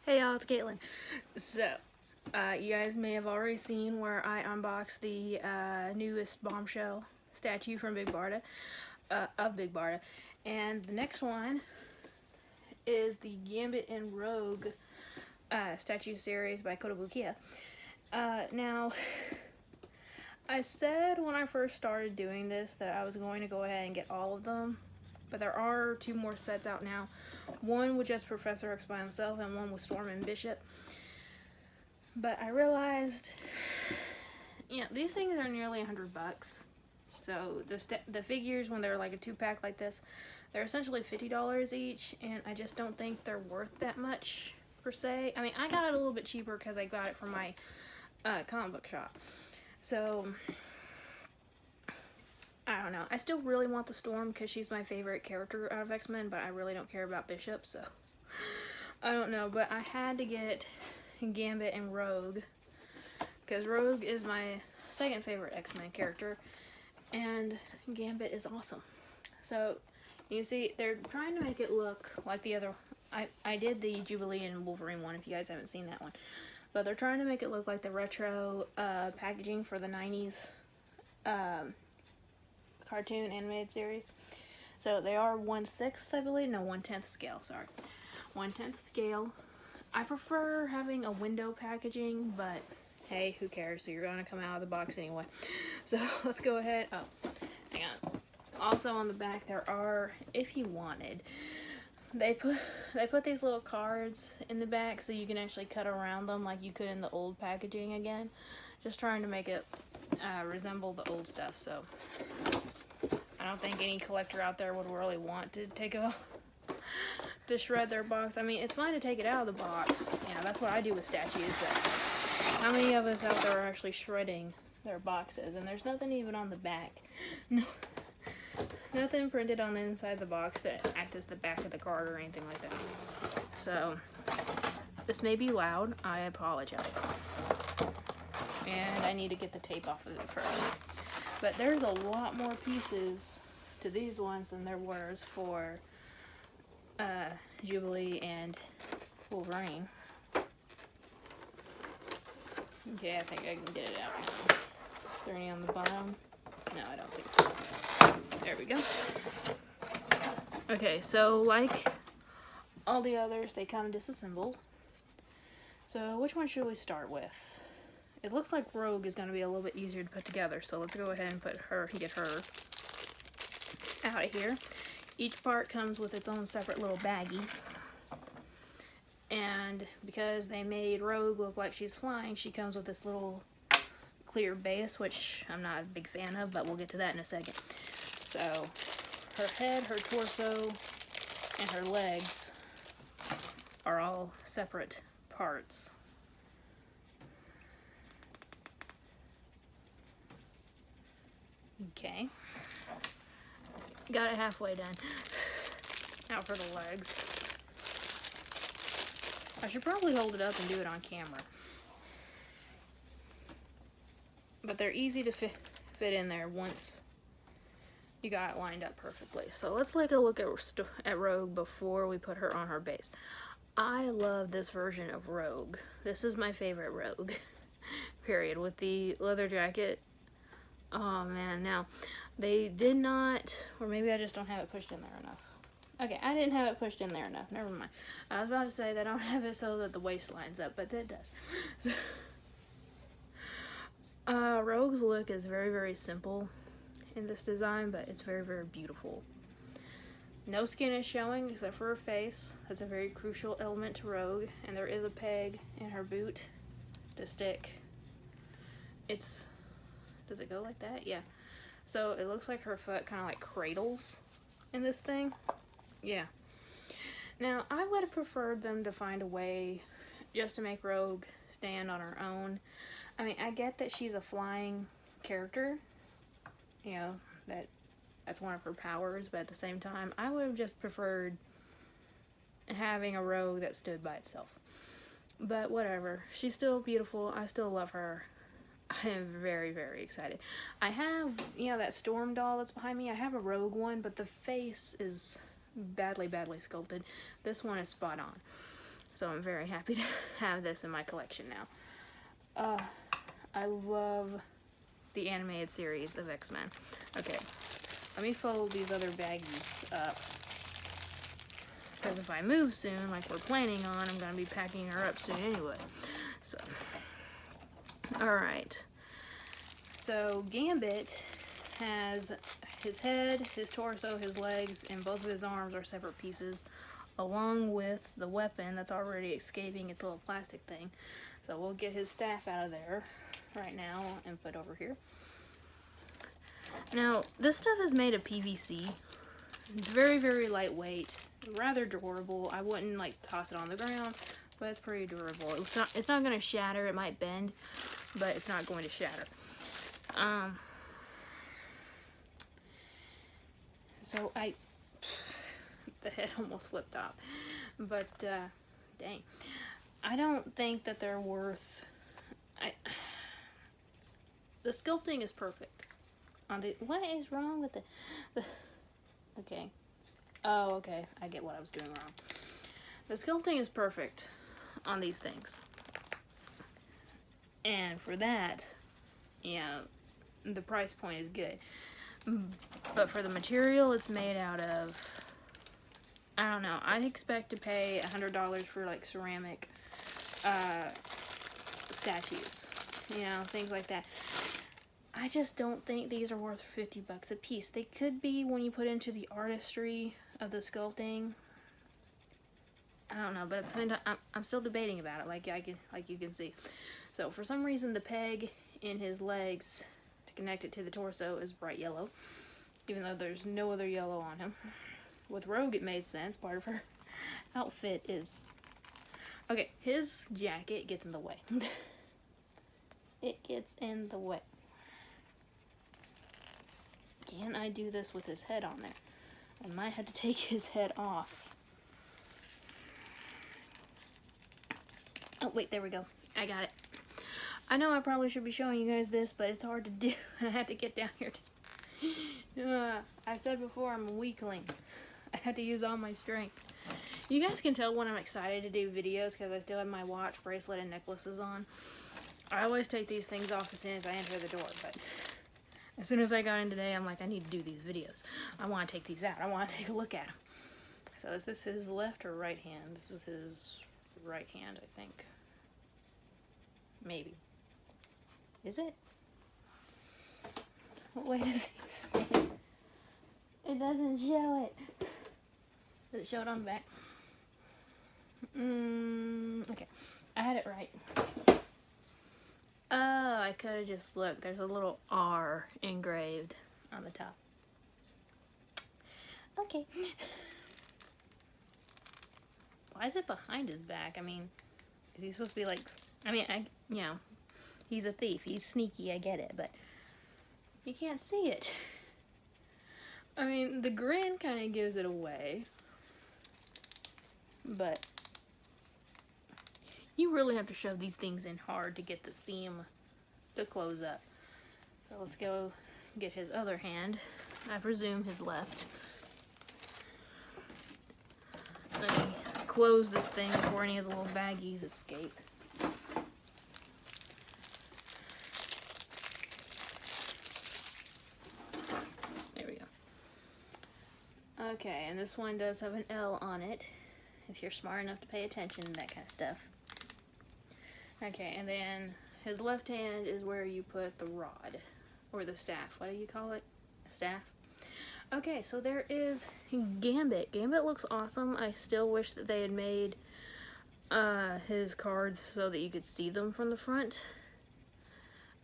Hey y'all, it's Caitlin. So, you guys may have already seen where I unboxed the newest bombshell statue from Big Barda, of Big Barda. And the next one is the Gambit and Rogue statue series by Kotobukiya. Now, I said when I first started doing this that I was going to go ahead and get all of them, but there are two more sets out now. One with just Professor X by himself and one with Storm and Bishop. But I realized, these things are nearly $100. So the figures, when they're like a 2-pack like this, they're essentially $50 each, and I just don't think they're worth that much per se. I mean, I got it a little bit cheaper because I got it from my comic book shop. So I don't know. I still really want the Storm because she's my favorite character out of X-Men, but I really don't care about Bishop, so I don't know. But I had to get Gambit and Rogue because Rogue is my second favorite X-Men character, and Gambit is awesome. So you see, they're trying to make it look like the other. I did the Jubilee and Wolverine one, if you guys haven't seen that one, but they're trying to make it look like the retro packaging for the 90s cartoon animated series. So they are 1/6, I believe. No, 1/10 scale. Sorry, 1/10 scale. I prefer having a window packaging, but hey, who cares? So you're gonna come out of the box anyway. So let's go ahead. Oh, hang on. Also on the back there are, if you wanted, they put these little cards in the back so you can actually cut around them like you could in the old packaging again. Just trying to make it resemble the old stuff. So I don't think any collector out there would really want to to shred their box. I mean, it's fine to take it out of the box. That's what I do with statues, but how many of us out there are actually shredding their boxes? And there's nothing even on the back. No, nothing printed on the inside of the box to act as the back of the card or anything like that. So this may be loud. I apologize. And I need to get the tape off of it first. But there's a lot more pieces to these ones than there was for Jubilee and Wolverine. Okay, I think I can get it out now. Is there any on the bottom? No, I don't think so. There we go. Okay, so like all the others, they come disassembled. So which one should we start with? It looks like Rogue is going to be a little bit easier to put together, so let's go ahead and get her out of here. Each part comes with its own separate little baggie. And because they made Rogue look like she's flying, she comes with this little clear base, which I'm not a big fan of, but we'll get to that in a second. So her head, her torso, and her legs are all separate parts. Okay. Got it halfway done. Now for the legs. I should probably hold it up and do it on camera. But they're easy to fit in there once you got it lined up perfectly. So let's take a look at Rogue before we put her on her base. I love this version of Rogue. This is my favorite Rogue. Period. With the leather jacket. Oh man, now they did not, or maybe I just don't have it pushed in there enough. Okay, I didn't have it pushed in there enough. Never mind. I was about to say that I don't have it so that the waist lines up, but it does. So, Rogue's look is very, very simple in this design, but it's very, very beautiful. No skin is showing except for her face. That's a very crucial element to Rogue, and there is a peg in her boot to stick. Does it go like that? Yeah. So it looks like her foot kind of like cradles in this thing. Yeah. Now, I would have preferred them to find a way just to make Rogue stand on her own. I mean, I get that she's a flying character. That's one of her powers, but at the same time, I would have just preferred having a Rogue that stood by itself. But whatever. She's still beautiful. I still love her. I am very, very excited. I have, that Storm doll that's behind me. I have a Rogue one, but the face is badly, badly sculpted. This one is spot on. So I'm very happy to have this in my collection now. I love the animated series of X-Men. Okay, let me fold these other baggies up. Because if I move soon, like we're planning on, I'm going to be packing her up soon anyway. So, alright. So, Gambit has his head, his torso, his legs, and both of his arms are separate pieces, along with the weapon that's already escaping its little plastic thing. So we'll get his staff out of there right now and put over here. Now, this stuff is made of PVC. It's very, very lightweight, rather durable. I wouldn't like toss it on the ground, but it's pretty durable. It's not going to shatter. It might bend, but it's not going to shatter. So the head almost flipped off, but dang, I don't think that they're worth. The sculpting is perfect. What is wrong with the? Okay. Oh, okay. I get what I was doing wrong. The sculpting is perfect on these things, and for that, yeah, the price point is good. But for the material it's made out of, I don't know. I expect to pay $100 for like ceramic statues, you know, things like that. I just don't think these are worth 50 bucks a piece. They could be when you put into the artistry of the sculpting. I don't know, but at the same time, I'm still debating about it, like you can see. So for some reason, the peg in his legs to connect it to the torso is bright yellow, even though there's no other yellow on him. With Rogue, it made sense. Part of her outfit is... Okay, his jacket gets in the way. It gets in the way. Can I do this with his head on there? I might have to take his head off. Oh, wait, there we go. I got it. I know I probably should be showing you guys this, but it's hard to do, and I have to get down here. I've said before, I'm a weakling. I have to use all my strength. You guys can tell when I'm excited to do videos because I still have my watch, bracelet, and necklaces on. I always take these things off as soon as I enter the door, but as soon as I got in today, I'm like, I need to do these videos. I want to take these out. I want to take a look at them. So is this his left or right hand? This is his right hand, I think. Maybe. Is it? What way does he stand? It doesn't show it. Does it show it on the back? Okay. I had it right. Oh, I could have just looked. There's a little R engraved on the top. Okay. Why is it behind his back? I mean, is he supposed to be like... I mean, you know, he's a thief. He's sneaky, I get it, but you can't see it. I mean, the grin kind of gives it away, but you really have to shove these things in hard to get the seam to close up. So let's go get his other hand. I presume his left. Let me close this thing before any of the little baggies escape. There we go. Okay, and this one does have an L on it, if you're smart enough to pay attention to that kind of stuff. Okay, and then his left hand is where you put the rod, or the staff. What do you call it? A staff? Okay, so there is Gambit. Gambit looks awesome. I still wish that they had made his cards so that you could see them from the front.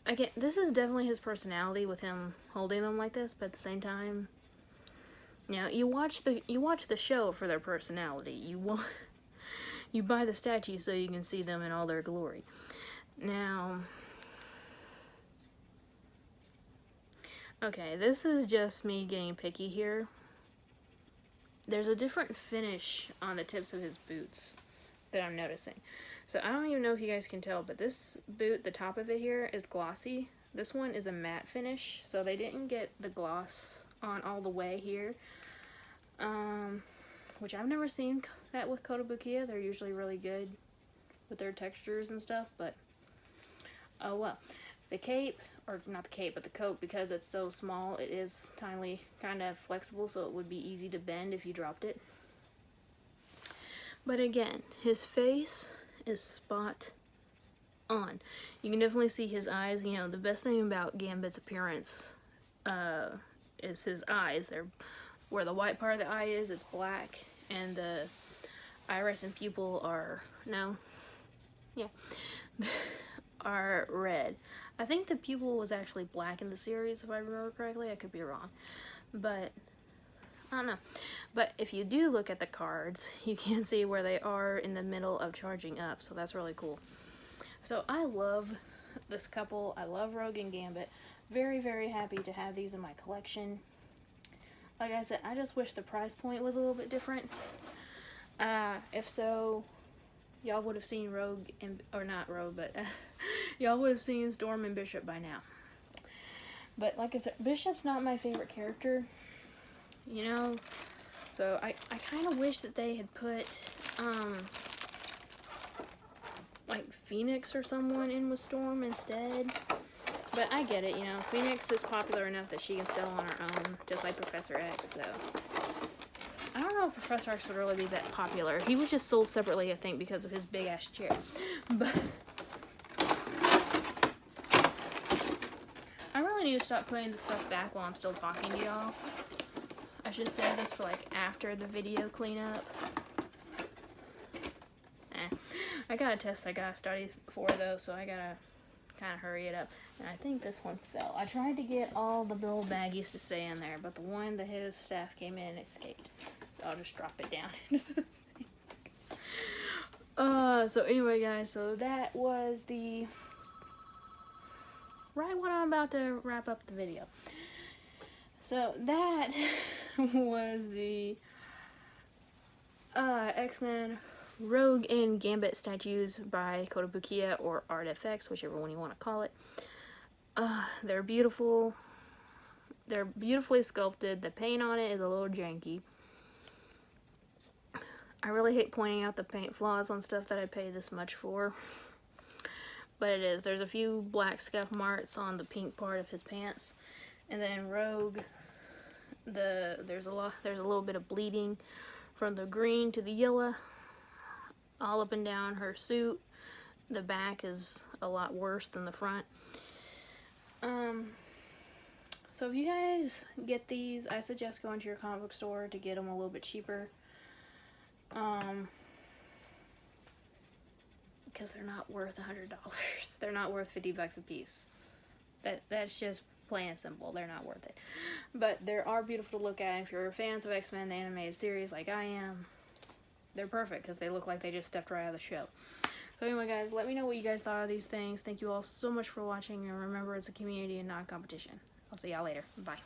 Again, this is definitely his personality with him holding them like this, but at the same time, you know, you watch the show for their personality. You buy the statue so you can see them in all their glory. Now, okay, this is just me getting picky here. There's a different finish on the tips of his boots that I'm noticing. So I don't even know if you guys can tell, but this boot, the top of it here, is glossy. This one is a matte finish, so they didn't get the gloss on all the way here. which I've never seen that with Kotobukiya. They're usually really good with their textures and stuff, but oh well. The cape, or not the cape, but the coat, because it's so small, it is tiny, kind of flexible, so it would be easy to bend if you dropped it. But again, his face is spot on. You can definitely see his eyes. You know, the best thing about Gambit's appearance is his eyes. They're where the white part of the eye is, it's black, and the iris and pupil are are red. I think the pupil was actually black in the series, if I remember correctly. I could be wrong, but I don't know. But if you do look at the cards, you can see where they are in the middle of charging up, so that's really cool. So I love this couple. I love Rogue and Gambit. Very, very happy to have these in my collection. Like I said, I just wish the price point was a little bit different. If so, y'all would have seen Rogue and, or not Rogue, but y'all would have seen Storm and Bishop by now. But like I said, Bishop's not my favorite character, you know, so I kind of wish that they had put like Phoenix or someone in with Storm instead. But I get it, you know, Phoenix is popular enough that she can sell on her own, just like Professor X, so I don't know if Professor X would really be that popular. He was just sold separately, I think, because of his big-ass chair. But I really need to stop putting the stuff back while I'm still talking to y'all. I should save this for, like, after the video cleanup. I got a test I gotta study for, though, so I gotta kind of hurry it up. And I think this one fell. I tried to get all the little baggies to stay in there, but the one that his staff came in and escaped. So I'll just drop it down. So anyway, guys, so that was the right when I'm about to wrap up the video. So that was the X-Men Rogue and Gambit statues by Kotobukiya or Art FX, whichever one you want to call it. They're beautiful. They're beautifully sculpted. The paint on it is a little janky. I really hate pointing out the paint flaws on stuff that I pay this much for. But it is. There's a few black scuff marks on the pink part of his pants. And then Rogue, there's a little bit of bleeding from the green to the yellow all up and down her suit. The back is a lot worse than the front. So if you guys get these, I suggest going to your comic book store to get them a little bit cheaper. Because they're not worth $100. They're not worth $50 a piece. That's just plain and simple. They're not worth it. But they are beautiful to look at. If you're fans of X-Men, the animated series, like I am, they're perfect because they look like they just stepped right out of the show. So anyway, guys, let me know what you guys thought of these things. Thank you all so much for watching, and remember, it's a community and not a competition. I'll see y'all later. Bye.